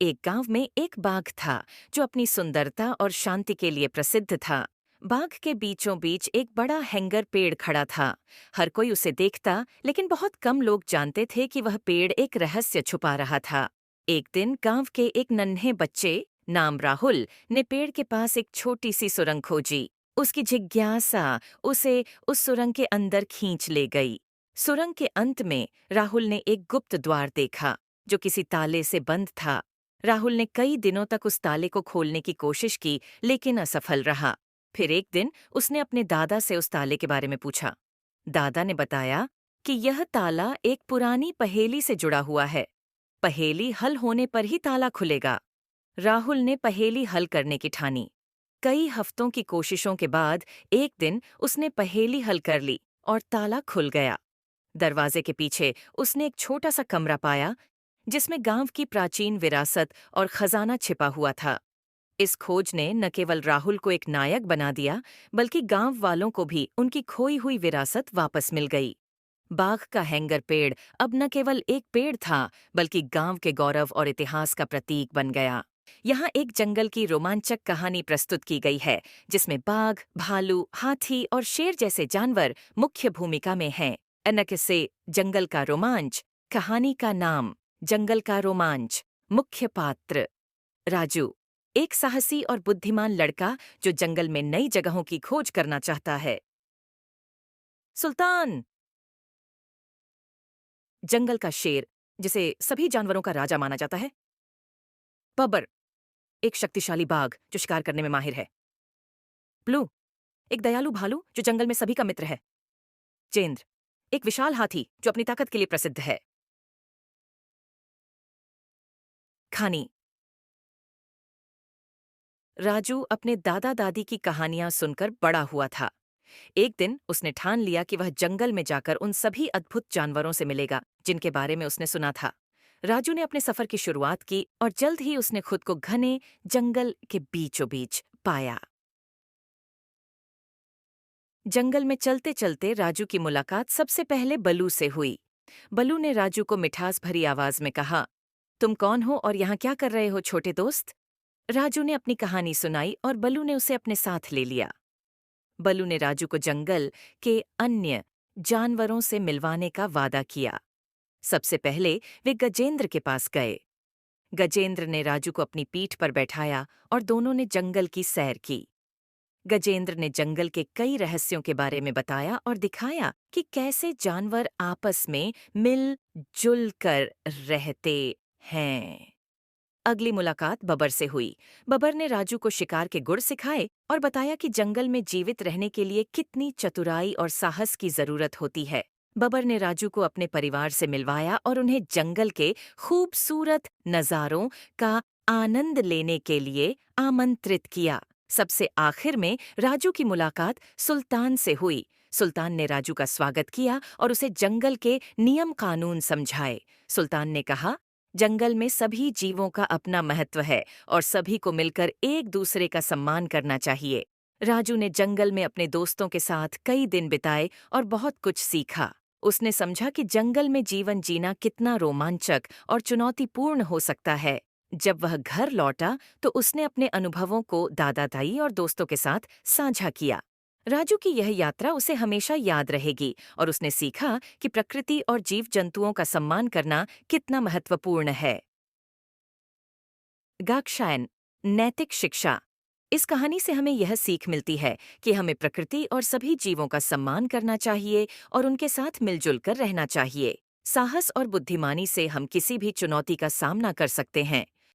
एक गांव में एक बाघ था जो अपनी सुंदरता और शांति के लिए प्रसिद्ध था। बाघ के बीचों बीच एक बड़ा हैंगर पेड़ खड़ा था। हर कोई उसे देखता, लेकिन बहुत कम लोग जानते थे कि वह पेड़ एक रहस्य छुपा रहा था। एक दिन गांव के एक नन्हे बच्चे नाम राहुल ने पेड़ के पास एक छोटी सी सुरंग खोजी। उसकी जिज्ञासा उसे उस सुरंग के अंदर खींच ले गई। सुरंग के अंत में राहुल ने एक गुप्त द्वार देखा जो किसी ताले से बंद था। राहुल ने कई दिनों तक उस ताले को खोलने की कोशिश की, लेकिन असफल रहा। फिर एक दिन उसने अपने दादा से उस ताले के बारे में पूछा। दादा ने बताया कि यह ताला एक पुरानी पहेली से जुड़ा हुआ है। पहेली हल होने पर ही ताला खुलेगा। राहुल ने पहेली हल करने की ठानी। कई हफ्तों की कोशिशों के बाद एक दिन उसने पहेली हल कर ली और ताला खुल गया। दरवाजे के पीछे उसने एक छोटा सा कमरा पाया जिसमें गांव की प्राचीन विरासत और खजाना छिपा हुआ था। इस खोज ने न केवल राहुल को एक नायक बना दिया, बल्कि गांव वालों को भी उनकी खोई हुई विरासत वापस मिल गई। बाघ का हैंगर पेड़ अब न केवल एक पेड़ था, बल्कि गांव के गौरव और इतिहास का प्रतीक बन गया। यहाँ एक जंगल की रोमांचक कहानी प्रस्तुत की गई है, जिसमें बाघ, भालू, हाथी और शेर जैसे जानवर मुख्य भूमिका में हैं। अनक से जंगल का रोमांच। कहानी का नाम जंगल का रोमांच। मुख्य पात्र राजू, एक साहसी और बुद्धिमान लड़का जो जंगल में नई जगहों की खोज करना चाहता है। सुल्तान, जंगल का शेर जिसे सभी जानवरों का राजा माना जाता है। बबर, एक शक्तिशाली बाघ जो शिकार करने में माहिर है। ब्लू, एक दयालु भालू जो जंगल में सभी का मित्र है। जेंद्र, एक विशाल हाथी जो अपनी ताकत के लिए प्रसिद्ध है। खानी, राजू अपने दादा दादी की कहानियां सुनकर बड़ा हुआ था। एक दिन उसने ठान लिया कि वह जंगल में जाकर उन सभी अद्भुत जानवरों से मिलेगा जिनके बारे में उसने सुना था। राजू ने अपने सफर की शुरुआत की और जल्द ही उसने खुद को घने जंगल के बीचों बीच पाया। जंगल में चलते चलते राजू की मुलाकात सबसे पहले बलू से हुई। बलू ने राजू को मिठास भरी आवाज में कहा, तुम कौन हो और यहाँ क्या कर रहे हो छोटे दोस्त? राजू ने अपनी कहानी सुनाई और बलू ने उसे अपने साथ ले लिया। बलू ने राजू को जंगल के अन्य जानवरों से मिलवाने का वादा किया। सबसे पहले वे गजेंद्र के पास गए। गजेंद्र ने राजू को अपनी पीठ पर बैठाया और दोनों ने जंगल की सैर की। गजेंद्र ने जंगल के कई रहस्यों के बारे में बताया और दिखाया कि कैसे जानवर आपस में मिलजुल कर रहते हैं। अगली मुलाकात बबर से हुई। बबर ने राजू को शिकार के गुर सिखाए और बताया कि जंगल में जीवित रहने के लिए कितनी चतुराई और साहस की जरूरत होती है। बबर ने राजू को अपने परिवार से मिलवाया और उन्हें जंगल के खूबसूरत नजारों का आनंद लेने के लिए आमंत्रित किया। सबसे आखिर में राजू की मुलाकात सुल्तान से हुई। सुल्तान ने राजू का स्वागत किया और उसे जंगल के नियम कानून समझाए। सुल्तान ने कहा, जंगल में सभी जीवों का अपना महत्व है और सभी को मिलकर एक दूसरे का सम्मान करना चाहिए। राजू ने जंगल में अपने दोस्तों के साथ कई दिन बिताए और बहुत कुछ सीखा। उसने समझा कि जंगल में जीवन जीना कितना रोमांचक और चुनौतीपूर्ण हो सकता है। जब वह घर लौटा तो उसने अपने अनुभवों को दादा दाई और दोस्तों के साथ साझा किया। राजू की यह यात्रा उसे हमेशा याद रहेगी और उसने सीखा कि प्रकृति और जीव जंतुओं का सम्मान करना कितना महत्वपूर्ण है। गाक्षायन, नैतिक शिक्षा। इस कहानी से हमें यह सीख मिलती है कि हमें प्रकृति और सभी जीवों का सम्मान करना चाहिए और उनके साथ मिलजुल कर रहना चाहिए। साहस और बुद्धिमानी से हम किसी भी चुनौती का सामना कर सकते हैं।